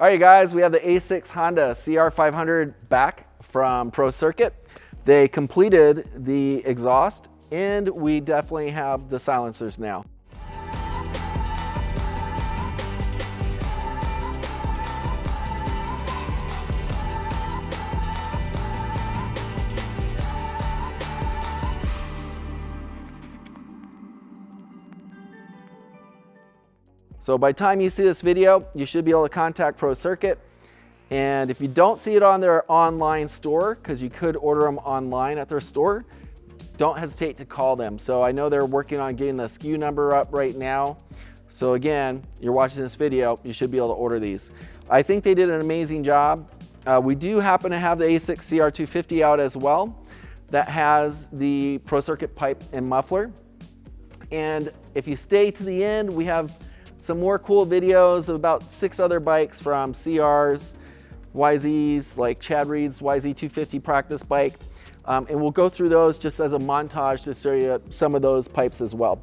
All right, guys, we have the A6 Honda CR500 back from Pro Circuit. They completed the exhaust, and we definitely have the silencers now. So by the time you see this video, you should be able to contact Pro Circuit. And if you don't see it on their online store, because you could order them online at their store, don't hesitate to call them. So I know they're working on getting the SKU number up right now. So again, you're watching this video, you should be able to order these. I think they did an amazing job. We do happen to have the A6 CR250 out as well. That has the Pro Circuit pipe and muffler. And if you stay to the end, we have some more cool videos of about 6 other bikes from CRs, YZs, like Chad Reed's YZ250 practice bike. And we'll go through those just as a montage to show you some of those pipes as well.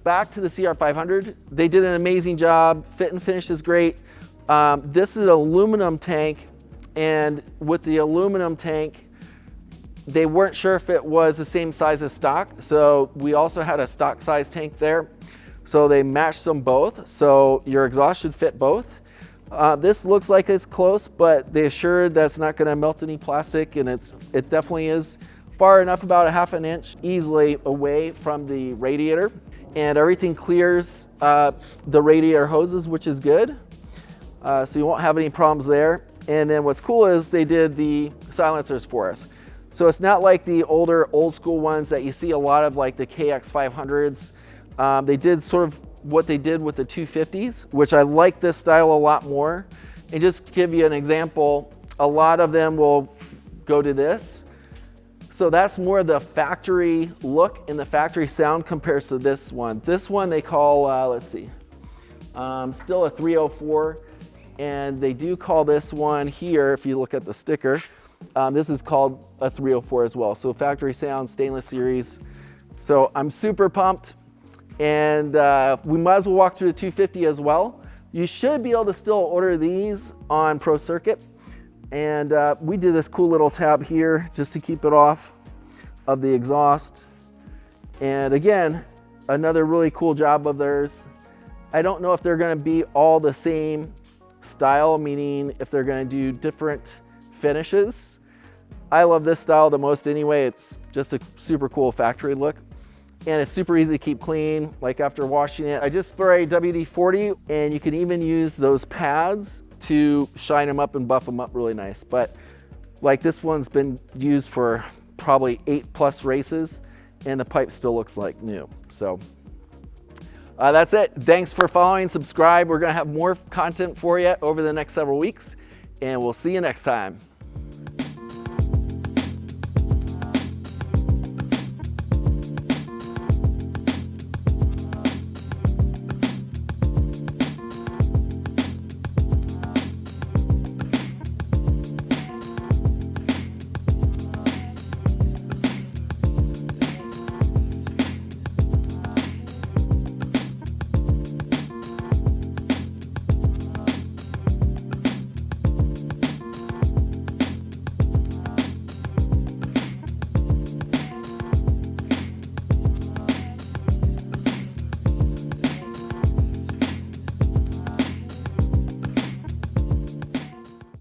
Back to the CR500, they did an amazing job. Fit and finish is great. This is an aluminum tank, and with the aluminum tank, they weren't sure if it was the same size as stock. So we also had a stock size tank there. So they matched them both, so your exhaust should fit both. This looks like it's close, but they assured that's not gonna melt any plastic, and it definitely is far enough, about a ½ inch easily away from the radiator. And everything clears the radiator hoses, which is good. So you won't have any problems there. And then what's cool is they did the silencers for us. So it's not like the older, old school ones that you see a lot of, like the KX500s. They did sort of what they did with the 250s, which I like this style a lot more. And just to give you an example, a lot of them will go to this. So that's more the factory look and the factory sound compared to this one. This one they call, let's see, still a 304. And they do call this one here, if you look at the sticker, this is called a 304 as well. So factory sound, stainless series. So I'm super pumped. And we might as well walk through the 250 as well. You should be able to still order these on Pro Circuit. And we did this cool little tab here just to keep it off of the exhaust. And again, another really cool job of theirs. I don't know if they're gonna be all the same style, meaning if they're gonna do different finishes. I love this style the most anyway. It's just a super cool factory look. And it's super easy to keep clean. Like after washing it, I just spray WD-40, and you can even use those pads to shine them up and buff them up really nice. But like this one's been used for probably 8+ races, and the pipe still looks like new. So that's it. Thanks for following, subscribe. We're gonna have more content for you over the next several weeks, and we'll see you next time.